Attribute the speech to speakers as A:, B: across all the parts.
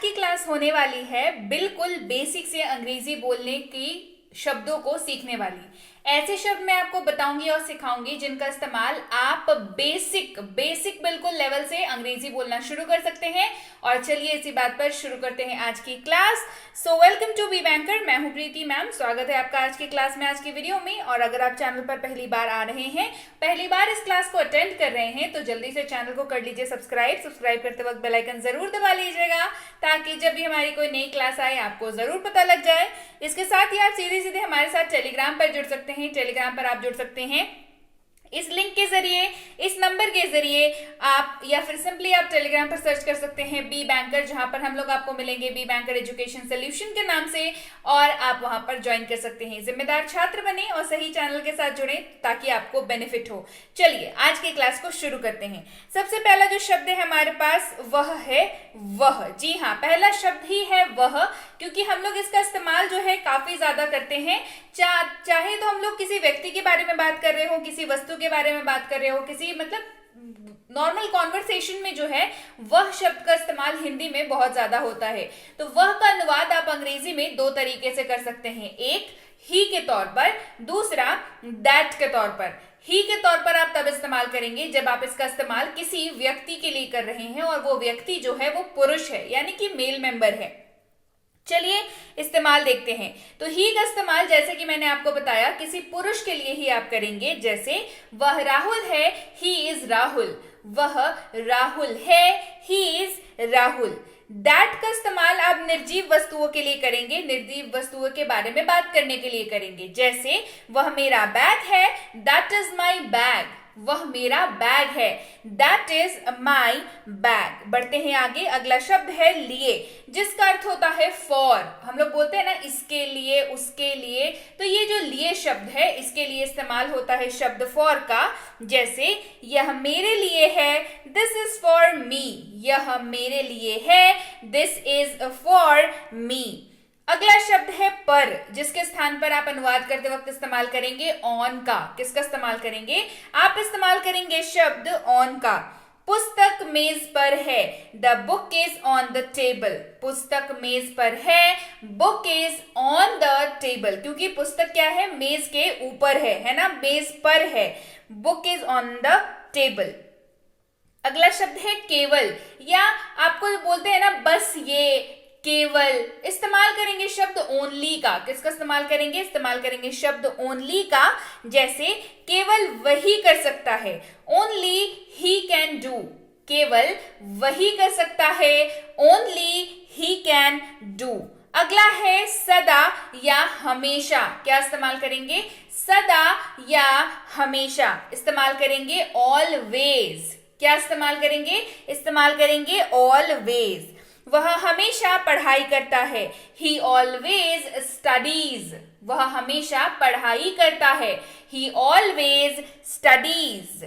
A: की क्लास होने वाली है बिल्कुल बेसिक से अंग्रेजी बोलने की शब्दों को सीखने वाली। ऐसे शब्द मैं आपको बताऊंगी और सिखाऊंगी जिनका इस्तेमाल आप बेसिक बेसिक बिल्कुल लेवल से अंग्रेजी बोलना शुरू कर सकते हैं। और चलिए इसी बात पर शुरू करते हैं आज की class. So welcome to be banker, मैं हूं प्रीति मैम। स्वागत है आपका आज की क्लास में, आज की वीडियो में। और अगर आप चैनल पर पहली बार आ रहे हैं, पहली बार इस क्लास को अटेंड कर रहे हैं, तो जल्दी से चैनल को कर लीजिए सब्सक्राइब करते वक्त बेल आइकन जरूर दबा लीजिएगा, ताकि जब भी हमारी कोई नई क्लास आए आपको जरूर पता लग जाए। इसके साथ ही आप सीधे हमारे साथ टेलीग्राम पर जुड़ सकते हैं। टेलीग्राम पर आप जुड़ सकते हैं इस लिंक के जरिए, इस नंबर के जरिए आप, या फिर सिंपली आप टेलीग्राम पर सर्च कर सकते हैं बी बैंकर, जहां पर हम लोग आपको मिलेंगे बी बैंकर एजुकेशन सोल्यूशन के नाम से, और आप वहां पर ज्वाइन कर सकते हैं। जिम्मेदार छात्र बने और सही चैनल के साथ जुड़े ताकि आपको बेनिफिट हो। चलिए आज की क्लास को शुरू करते हैं। सबसे पहला जो शब्द है हमारे पास वह है वह। जी हाँ, पहला शब्द ही है वह, क्योंकि हम लोग इसका इस्तेमाल जो है काफी ज्यादा करते हैं। चाहे तो हम लोग किसी व्यक्ति के बारे में बात कर रहे हो, किसी वस्तु के बारे में बात कर रहे हो, किसी मतलब नॉर्मल कॉन्वर्सेशन में जो है वह शब्द का इस्तेमाल हिंदी में बहुत ज्यादा होता है। तो वह का अनुवाद आप अंग्रेजी में दो तरीके से कर सकते हैं, एक ही के तौर पर, दूसरा दैट के तौर पर। ही के तौर पर आप तब इस्तेमाल करेंगे जब आप इसका इस्तेमाल किसी व्यक्ति के लिए कर रहे हैं और वो व्यक्ति जो है वो पुरुष है, यानी कि मेल मेंबर है। चलिए इस्तेमाल देखते हैं। तो ही का इस्तेमाल, जैसे कि मैंने आपको बताया, किसी पुरुष के लिए ही आप करेंगे। जैसे वह राहुल है, ही इज राहुल। वह राहुल है, ही इज राहुल। दैट का इस्तेमाल आप निर्जीव वस्तुओं के लिए करेंगे, निर्जीव वस्तुओं के बारे में बात करने के लिए करेंगे। जैसे वह मेरा बैग है, दैट इज माई बैग। वह मेरा बैग है, दैट इज माई बैग। बढ़ते हैं आगे। अगला शब्द है लिए, जिसका अर्थ होता है फॉर। हम लोग बोलते हैं ना इसके लिए, उसके लिए, तो ये जो लिए शब्द है इसके लिए इस्तेमाल होता है शब्द फॉर का। जैसे यह मेरे लिए है, दिस इज फॉर मी। यह मेरे लिए है, दिस इज फॉर मी। अगला शब्द है पर, जिसके स्थान पर आप अनुवाद करते वक्त इस्तेमाल करेंगे ऑन का। किसका इस्तेमाल करेंगे? आप इस्तेमाल करेंगे शब्द ऑन का। पुस्तक मेज पर है, the book is on the table. पुस्तक मेज पर है, book is on the table, क्योंकि पुस्तक क्या है? मेज के ऊपर है ना, मेज पर है। Book is on the table. अगला शब्द है केवल, या आपको बोलते हैं ना बस ये, केवल। इस्तेमाल करेंगे शब्द ओनली का। किसका इस्तेमाल करेंगे? इस्तेमाल करेंगे शब्द ओनली का। जैसे केवल वही कर सकता है, ओनली ही कैन डू। केवल वही कर सकता है, ओनली ही कैन डू। अगला है सदा या हमेशा। क्या इस्तेमाल करेंगे? सदा या हमेशा। इस्तेमाल करेंगे ऑलवेज। क्या इस्तेमाल करेंगे? इस्तेमाल करेंगे ऑलवेज। वह हमेशा पढ़ाई करता है, ही ऑलवेज स्टडीज। वह हमेशा पढ़ाई करता है, ही ऑलवेज स्टडीज।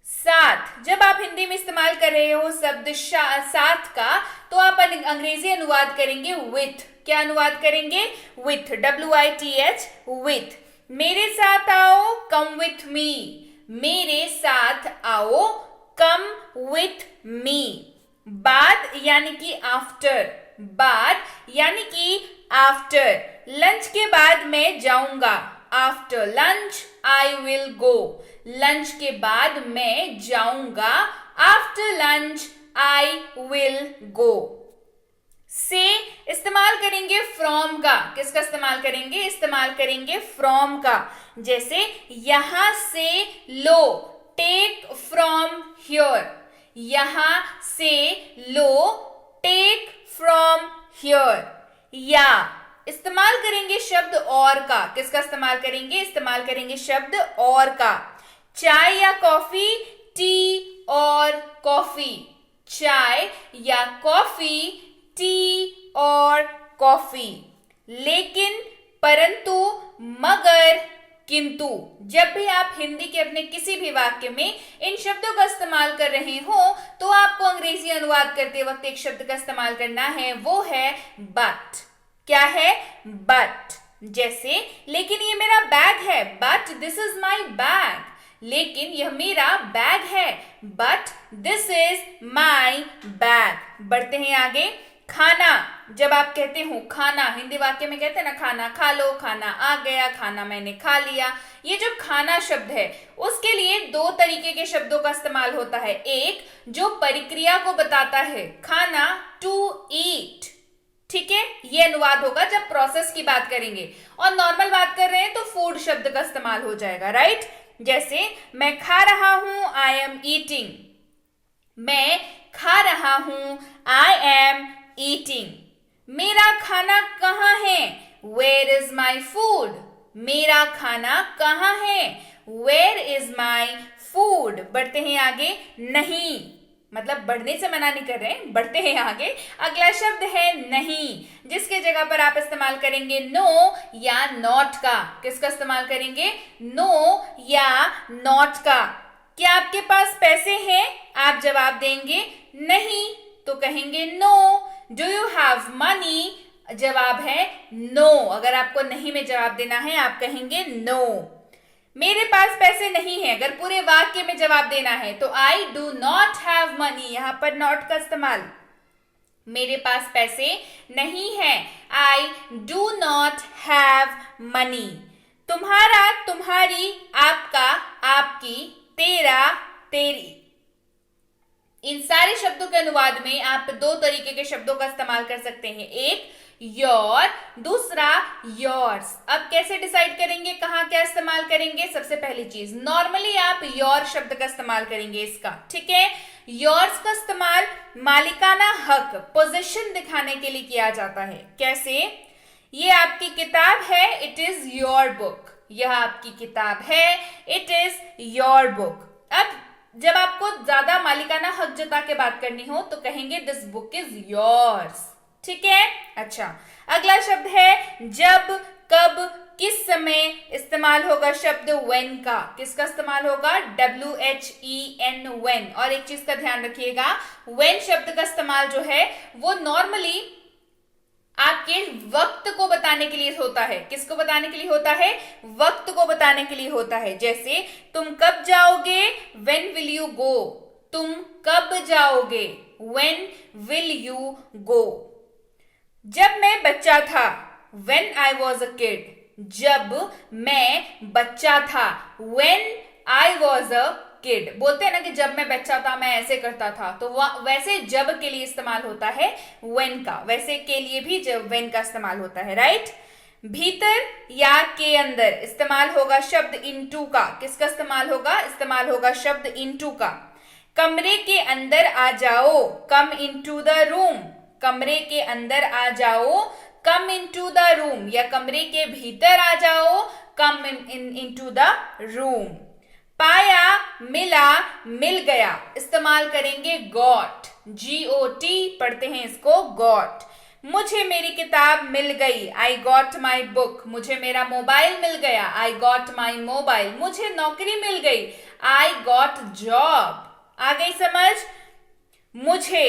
A: साथ, जब आप हिंदी में इस्तेमाल कर रहे हो शब्द साथ का, तो आप अंग्रेजी अनुवाद करेंगे विथ। क्या अनुवाद करेंगे? With, WITH, with. मेरे साथ आओ, कम विथ मी। मेरे साथ आओ, कम विथ मी। बाद यानी कि आफ्टर, बाद यानी कि आफ्टर। लंच के बाद मैं जाऊंगा, after lunch I will go. Lunch के बाद मैं जाऊंगा, after lunch I will go. से इस्तेमाल करेंगे फ्रॉम का। किसका इस्तेमाल करेंगे? इस्तेमाल करेंगे फ्रॉम का। जैसे यहां से लो, टेक फ्रॉम हियर। यहां से लो, टेक फ्रॉम हियर। या इस्तेमाल करेंगे शब्द और का। किसका इस्तेमाल करेंगे? इस्तेमाल करेंगे शब्द और का। चाय या कॉफी, टी और कॉफी। चाय या कॉफी, टी और कॉफी। लेकिन, परंतु, मगर, किंतु। जब भी आप हिंदी के अपने किसी भी वाक्य में इन शब्दों का इस्तेमाल कर रहे हो, तो आपको अंग्रेजी अनुवाद करते वक्त एक शब्द का इस्तेमाल करना है, वो है बट। क्या है? बट। जैसे लेकिन ये मेरा बैग है, but this is my bag. लेकिन यह मेरा बैग है, but this is my bag. बढ़ते हैं आगे। खाना, जब आप कहते हो खाना, हिंदी वाक्य में कहते हैं ना खाना खा लो, खाना आ गया, खाना मैंने खा लिया, ये जो खाना शब्द है उसके लिए दो तरीके के शब्दों का इस्तेमाल होता है। एक जो प्रक्रिया को बताता है, खाना टू ईट, ठीक है, ये अनुवाद होगा जब प्रोसेस की बात करेंगे, और नॉर्मल बात कर रहे हैं तो फूड शब्द का इस्तेमाल हो जाएगा, राइट। जैसे मैं खा रहा हूं, आई एम ईटिंग, मैं खा रहा हूं, आई एम ईटिंग। मेरा खाना कहाँ है, वेयर इज माई फूड, मेरा खाना कहाँ है, वेयर इज माई फूड। बढ़ते हैं आगे, नहीं, मतलब बढ़ने से मना नहीं कर रहे हैं, बढ़ते हैं आगे। अगला शब्द है नहीं, जिसके जगह पर आप इस्तेमाल करेंगे नो या नॉट का। किसका इस्तेमाल करेंगे, नो या नॉट का। क्या आपके पास पैसे हैं, आप जवाब देंगे नहीं, तो कहेंगे no. Do you have money, जवाब है नो, अगर आपको नहीं में जवाब देना है आप कहेंगे नो। मेरे पास पैसे नहीं है, अगर पूरे वाक्य में जवाब देना है तो I do not have money, यहां पर नॉट का इस्तेमाल। मेरे पास पैसे नहीं है, I do not have money. तुम्हारा, तुम्हारी, आपका, आपकी, तेरा, तेरी, इन सारे शब्दों के अनुवाद में आप दो तरीके के शब्दों का इस्तेमाल कर सकते हैं, एक योर, दूसरा योर्स। अब कैसे डिसाइड करेंगे कहाँ क्या इस्तेमाल करेंगे, सबसे पहली चीज, नॉर्मली आप योर शब्द का इस्तेमाल करेंगे इसका, ठीक है। योर्स का इस्तेमाल मालिकाना हक, पोजीशन दिखाने के लिए किया जाता है। कैसे, ये आपकी किताब है, इट इज योर बुक, यह आपकी किताब है, इट इज योर बुक। अब जब आपको ज्यादा मालिकाना हक जता के बात करनी हो तो कहेंगे दिस बुक इज योर्स, ठीक है। अच्छा, अगला शब्द है जब, कब, किस समय। इस्तेमाल होगा शब्द when का। किसका इस्तेमाल होगा, WHEN, when। और एक चीज का ध्यान रखिएगा, when शब्द का इस्तेमाल जो है वो नॉर्मली आपके वक्त को बताने के लिए होता है। किसको बताने के लिए होता है, वक्त को बताने के लिए होता है। जैसे तुम कब जाओगे, when will you go, तुम कब जाओगे, when will you go। जब मैं बच्चा था, when I was a kid, जब मैं बच्चा था, when I was a kid। बोलते हैं ना कि जब मैं बच्चा था मैं ऐसे करता था, तो वैसे जब के लिए इस्तेमाल होता है when का, वैसे के लिए भी जब when का इस्तेमाल होता है, राइट। भीतर या के अंदर इस्तेमाल होगा शब्द into का। किसका इस्तेमाल होगा, इस्तेमाल होगा शब्द into का। कमरे के अंदर आ जाओ, come into the room, कमरे के अंदर आ जाओ, come into the room, या कमरे के भीतर आ जाओ, come into the room। पाया, मिला, मिल गया, इस्तेमाल करेंगे got, GOT पढ़ते हैं इसको, got। मुझे मेरी किताब मिल गई, I got my book। मुझे मेरा मोबाइल मिल गया, I got my mobile। मुझे नौकरी मिल गई, I got job। आ गई समझ। मुझे,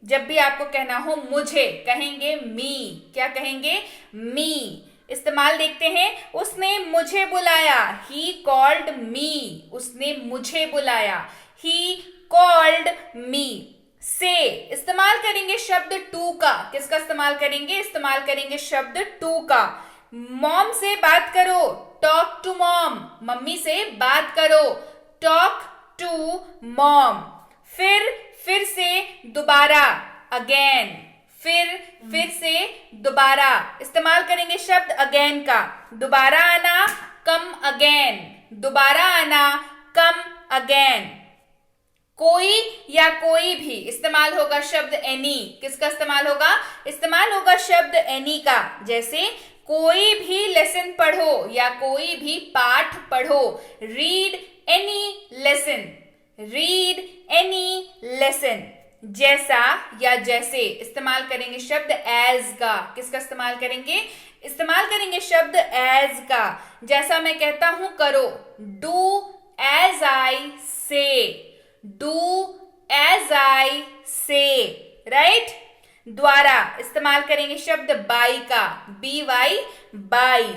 A: जब भी आपको कहना हो मुझे, कहेंगे मी। क्या कहेंगे, मी। इस्तेमाल देखते हैं, उसने मुझे बुलाया, ही कॉल्ड मी, उसने मुझे बुलाया, ही कॉल्ड मी। से इस्तेमाल करेंगे शब्द टू का। किसका इस्तेमाल करेंगे, इस्तेमाल करेंगे शब्द टू का। मॉम से बात करो, टॉक टू मॉम, मम्मी से बात करो, टॉक टू मॉम। फिर से दोबारा, अगेन, फिर से दोबारा, इस्तेमाल करेंगे शब्द अगेन का। दोबारा आना, कम अगेन, दोबारा आना, कम अगेन। कोई या कोई भी, इस्तेमाल होगा शब्द एनी। किसका इस्तेमाल होगा, इस्तेमाल होगा शब्द एनी का। जैसे कोई भी लेसन पढ़ो या कोई भी पाठ पढ़ो, read any lesson, read any lesson. जैसा या जैसे, इस्तेमाल करेंगे शब्द एज का। किसका इस्तेमाल करेंगे, इस्तेमाल करेंगे शब्द एज का। जैसा मैं कहता हूं करो, डू एज आई से, डू एज आई से, राइट। द्वारा इस्तेमाल करेंगे शब्द बाई का, BY, बाई।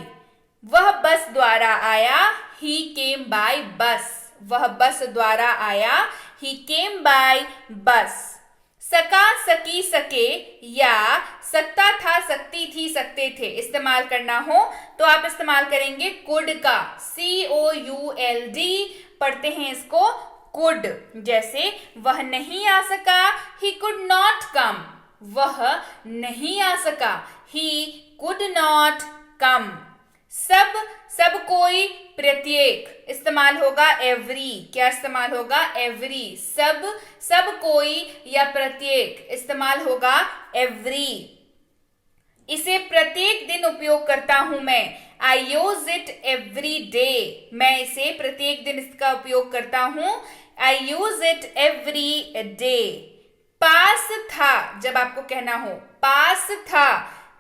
A: वह बस द्वारा आया, ही केम बाय बस, वह बस द्वारा आया, he came by bus। सका, सकी, सके या सकता था, सकती थी, सकते थे इस्तेमाल करना हो तो आप इस्तेमाल करेंगे कुड का, COULD पढ़ते हैं इसको कुड। जैसे वह नहीं आ सका, ही कुड नॉट कम, वह नहीं आ सका, ही कुड नॉट कम। सब, सब कोई, प्रत्येक इस्तेमाल होगा एवरी, क्या इस्तेमाल होगा एवरी, सब, सब कोई या प्रत्येक इस्तेमाल होगा एवरी। इसे प्रत्येक दिन उपयोग करता हूं मैं, I use it every day, मैं इसे प्रत्येक दिन इसका उपयोग करता हूं, I use it every day। पास था, जब आपको कहना हो पास था,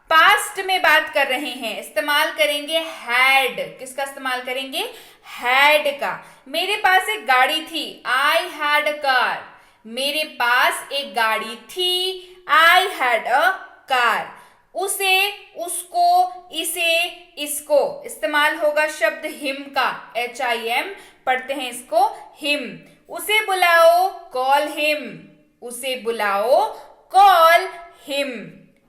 A: पास्ट में बात कर रहे हैं, इस्तेमाल करेंगे हैड, किसका इस्तेमाल करेंगे हैड का। मेरे पास एक गाड़ी थी, I had a car, मेरे पास एक गाड़ी थी, I had a car। उसे, उसको, इसे, इसको इस्तेमाल होगा शब्द हिम का, HIM पढ़ते हैं इसको हिम। उसे बुलाओ, कॉल हिम, उसे बुलाओ कॉल हिम।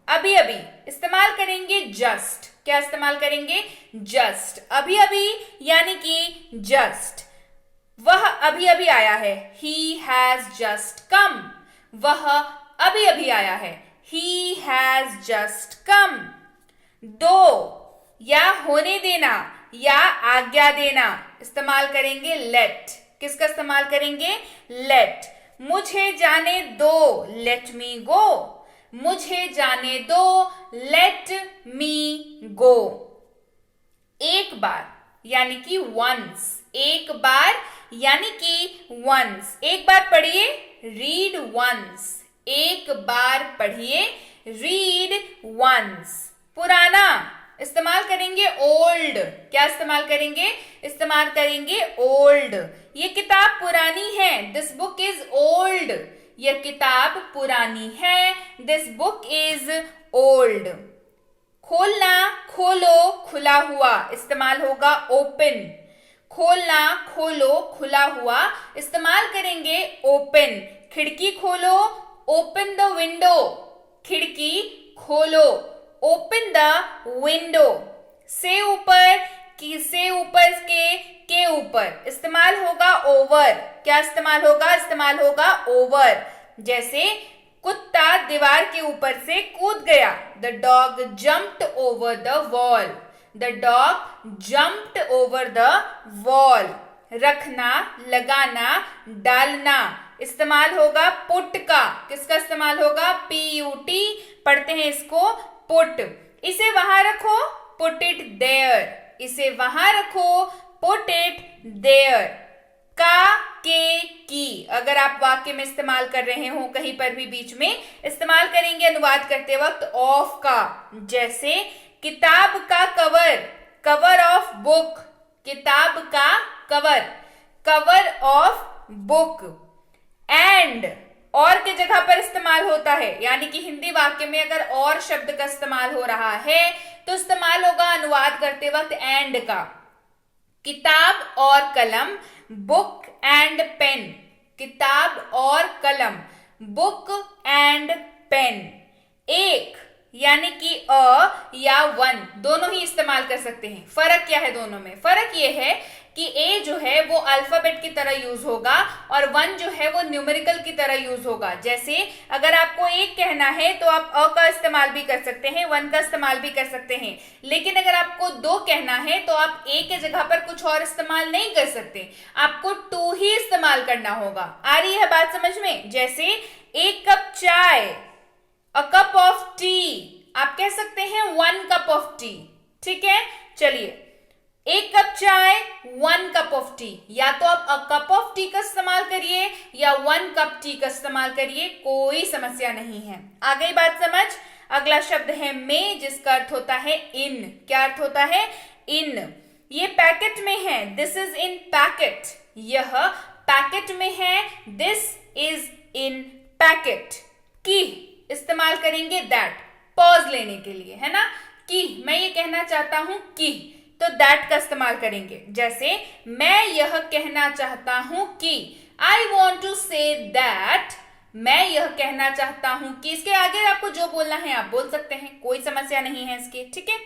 A: अभी अभी इस्तेमाल करेंगे जस्ट, क्या इस्तेमाल करेंगे जस्ट, अभी अभी यानी कि जस्ट। वह अभी अभी आया है, he has just come, वह अभी अभी आया है, he has just come। दो या होने देना या आज्ञा देना इस्तेमाल करेंगे let, किसका इस्तेमाल करेंगे let। मुझे जाने दो, let me go, मुझे जाने दो, let me go। एक बार यानी कि once, एक बार यानी कि once, एक बार पढ़िए read once, एक बार पढ़िए read once। पुराना इस्तेमाल करेंगे ओल्ड, क्या इस्तेमाल करेंगे इस्तेमाल करेंगे ओल्ड। ये किताब पुरानी है, दिस बुक इज ओल्ड, यह किताब पुरानी है, दिस बुक इज ओल्ड। खोलना, खोलो, खुला हुआ इस्तेमाल होगा ओपन, खोलना, खोलो, खुला हुआ इस्तेमाल करेंगे ओपन। खिड़की खोलो, ओपन द विंडो, खिड़की खोलो, ओपन द विंडो। से ऊपर, की से ऊपर के ऊपर इस्तेमाल होगा ओवर, क्या इस्तेमाल होगा ओवर। जैसे कुत्ता दीवार के ऊपर से कूद गया, the dog jumped over the wall, the dog jumped over the wall. रखना, लगाना, डालना इस्तेमाल होगा पुट का, किसका इस्तेमाल होगा PUT पढ़ते हैं इसको पुट। इसे वहां रखो, पुट इट देयर, इसे वहां रखो, पुट इट देयर। का, के, की अगर आप वाक्य में इस्तेमाल कर रहे हो कहीं पर भी बीच में इस्तेमाल करेंगे अनुवाद करते वक्त ऑफ का। जैसे किताब का कवर, कवर ऑफ बुक, किताब का cover, cover of book. And और की जगह पर इस्तेमाल होता है, यानी कि हिंदी वाक्य में अगर और शब्द का इस्तेमाल हो रहा है तो इस्तेमाल होगा अनुवाद करते वक्त एंड का। किताब और कलम, बुक एंड पेन, किताब और कलम, बुक एंड पेन। एक यानी कि अ या वन दोनों ही इस्तेमाल कर सकते हैं। फर्क क्या है दोनों में? फर्क ये है कि ए जो है वो अल्फाबेट की तरह यूज होगा और वन जो है वो न्यूमेरिकल की तरह यूज होगा। जैसे अगर आपको एक कहना है तो आप अ का इस्तेमाल भी कर सकते हैं, वन का इस्तेमाल भी कर सकते हैं, लेकिन अगर आपको दो कहना है तो आप ए के जगह पर कुछ और इस्तेमाल नहीं कर सकते, आपको टू ही इस्तेमाल करना होगा। आ रही है बात समझ में? जैसे एक कप चाय, अ कप ऑफ टी, आप कह सकते हैं 1 कप ऑफ टी। ठीक है, चलिए एक कप चाय 1 कप ऑफ टी, या तो आप अ कप ऑफ टी का इस्तेमाल करिए या 1 कप टी का इस्तेमाल करिए, कोई समस्या नहीं है। आ गई बात समझ? अगला शब्द है में, जिसका अर्थ होता है इन। क्या अर्थ होता है? इन। ये पैकेट में है, दिस इज इन पैकेट, यह पैकेट में है, दिस इज इन पैकेट। की इस्तेमाल करेंगे दैट, पॉज लेने के लिए, है ना, कि मैं ये कहना चाहता हूं कि, तो दैट का इस्तेमाल करेंगे। जैसे मैं यह कहना चाहता हूं कि, I want to say that, मैं यह कहना चाहता हूं कि, इसके आगे आपको जो बोलना है आप बोल सकते हैं, कोई समस्या नहीं है इसकी, ठीक है।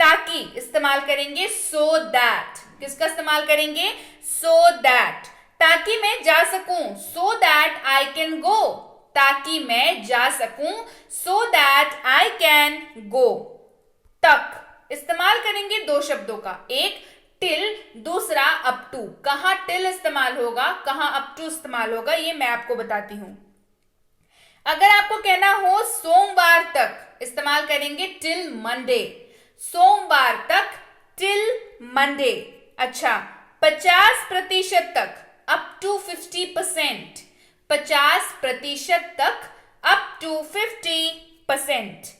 A: ताकि इस्तेमाल करेंगे so that, किसका इस्तेमाल करेंगे, so that, ताकि मैं जा सकूं, so that I can go, ताकि मैं जा सकूं, so that I can go। तक इस्तेमाल करेंगे दो शब्दों का, एक टिल, दूसरा अप टू। कहां टिल इस्तेमाल होगा, कहां अप टू इस्तेमाल होगा, ये मैं आपको बताती हूं। अगर आपको कहना हो सोमवार तक, इस्तेमाल करेंगे टिल मंडे, सोमवार तक, टिल मंडे। अच्छा, 50% तक, अप टू 50%, 50% तक, अप टू 50%।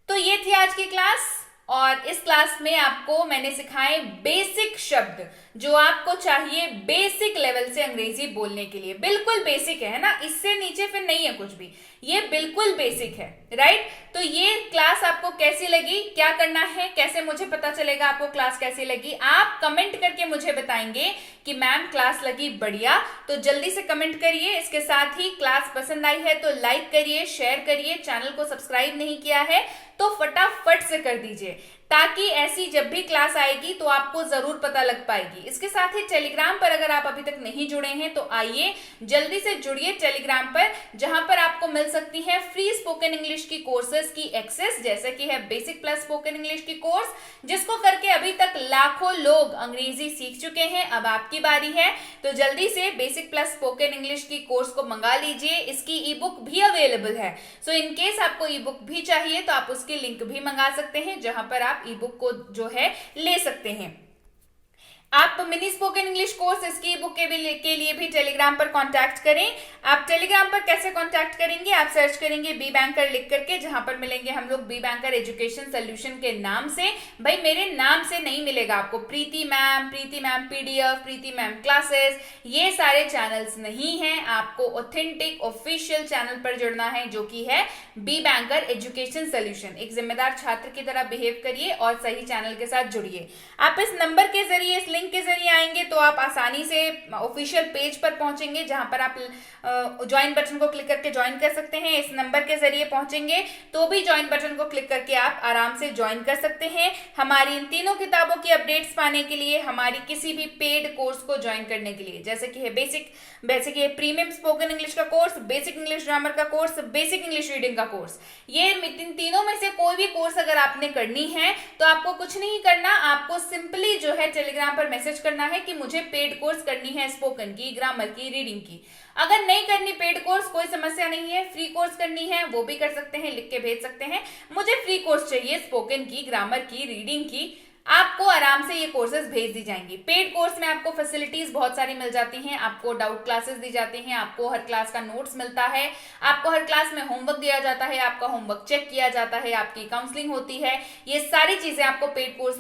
A: तो ये थी आज की क्लास, और इस क्लास में आपको मैंने सिखाए बेसिक शब्द जो आपको चाहिए बेसिक लेवल से अंग्रेजी बोलने के लिए। बिल्कुल बेसिक है ना, इससे नीचे फिर नहीं है कुछ भी, ये बिल्कुल बेसिक है, राइट। तो ये क्लास आपको कैसी लगी, क्या करना है, कैसे मुझे पता चलेगा आपको क्लास कैसी लगी, आप कमेंट करके मुझे बताएंगे कि मैम क्लास लगी बढ़िया। तो जल्दी से कमेंट करिए। इसके साथ ही क्लास पसंद आई है तो लाइक करिए, शेयर करिए, चैनल को सब्सक्राइब नहीं किया है तो फटाफट से कर दीजिए, ताकि ऐसी जब भी क्लास आएगी तो आपको जरूर पता लग पाएगी। इसके साथ ही टेलीग्राम पर अगर आप अभी तक नहीं जुड़े हैं तो आइए जल्दी से जुड़िए टेलीग्राम पर, जहां पर आपको मिल सकती है फ्री स्पोकन इंग्लिश की कोर्सेज की एक्सेस, जैसे कि है बेसिक प्लस स्पोकन इंग्लिश की कोर्स, जिसको करके अभी तक लाखों लोग अंग्रेजी सीख चुके हैं। अब आपकी बारी है, तो जल्दी से बेसिक प्लस स्पोकन इंग्लिश की कोर्स को मंगा लीजिए। इसकी ई बुक भी अवेलेबल है, सो इन केस आपको ई बुक भी चाहिए तो आप उसकी लिंक भी मंगा सकते हैं, जहां पर आप ई बुक को जो है ले सकते हैं। आप मिनी स्पोकन इंग्लिश कोर्स इसकी बुक के लिए भी टेलीग्राम पर कांटेक्ट करें। आप टेलीग्राम पर कैसे कांटेक्ट करेंगे, आप सर्च करेंगे बी बैंकर लिख करके, जहां पर मिलेंगे हम लोग बी बैंकर एजुकेशन सोल्यूशन के नाम से। भाई मेरे नाम से नहीं मिलेगा आपको प्रीति मैम पीडीएफ, प्रीति मैम क्लासेस, ये सारे चैनल्स नहीं है। आपको ऑथेंटिक ऑफिशियल चैनल पर जुड़ना है, जो कि है बी बैंकर एजुकेशन सोल्यूशन। एक जिम्मेदार छात्र की तरह बिहेव करिए और सही चैनल के साथ जुड़िए। आप इस नंबर के जरिए, इस लिंक के जरिए आएंगे तो आप आसानी से ऑफिशियल पेज पर पहुंचेंगे, जहां पर आप ज्वाइन बटन को क्लिक करके ज्वाइन कर सकते हैं। इस नंबर के जरिए पहुंचेंगे तो भी ज्वाइन बटन को क्लिक करके आप आराम से ज्वाइन कर सकते हैं। हमारी इन तीनों किताबों की अपडेट्स पाने के लिए, हमारी किसी भी पेड कोर्स को ज्वाइन करने के लिए, जैसे कि है बेसिक प्रीमियम स्पोकन इंग्लिश का कोर्स, बेसिक इंग्लिश ग्रामर का कोर्स, बेसिक इंग्लिश रीडिंग का कोर्स, ये इन तीनों में से कोई भी कोर्स अगर आपने करनी है तो आपको कुछ नहीं करना, आपको सिंपली जो है टेलीग्राम पर मैसेज करना है कि मुझे पेड कोर्स करनी है स्पोकन की, ग्रामर की, रीडिंग की। अगर नहीं करनी पेड कोर्स, कोई समस्या नहीं है, फ्री कोर्स करनी है वो भी कर सकते हैं, लिख के भेज सकते हैं मुझे फ्री कोर्स चाहिए स्पोकन की, ग्रामर की, रीडिंग की, आपको आराम से ये कोर्सेज भेज दी जाएंगी। पेड कोर्स में आपको फैसिलिटीज बहुत सारी मिल जाती हैं, आपको डाउट क्लासेस दी जाती हैं, आपको हर क्लास का नोट्स मिलता है, आपको हर क्लास में होमवर्क दिया जाता है, आपका होमवर्क चेक किया जाता है, आपकी काउंसलिंग होती है। ये सारी चीजें आपको पेड कोर्स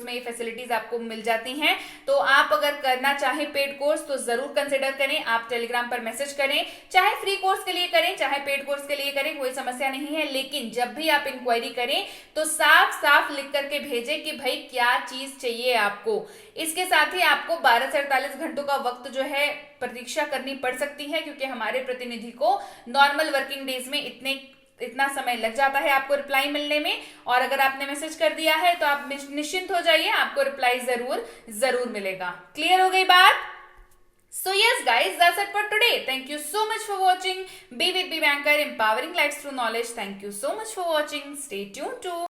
A: में ये फैसिलिटीज आपको मिल जाती हैं। तो आप अगर करना चाहें पेड कोर्स तो जरूर कंसिडर करें, आप टेलीग्राम पर मैसेज करें, चाहे फ्री कोर्स के लिए करें चाहे पेड कोर्स के लिए करें, कोई समस्या नहीं है। लेकिन जब भी आप इंक्वायरी करें तो साफ साफ लिख करके भेजें कि भाई क्या चीज चाहिए आपको। इसके साथ ही आपको 12 से 48 घंटों का वक्त जो है प्रतीक्षा करनी पड़ सकती है, क्योंकि हमारे प्रतिनिधि को नॉर्मल वर्किंग डेज में इतना समय लग जाता है आपको रिप्लाई मिलने में। और अगर आपने मैसेज कर दिया है तो आप निश्चिंत हो जाइए, आपको रिप्लाई जरूर मिलेगा। क्लियर हो गई बात? So yes guys, that's it for today. Thank you so much for watching. Be with Be Banker, empowering lives through knowledge. Thank you so much for watching. Stay tuned to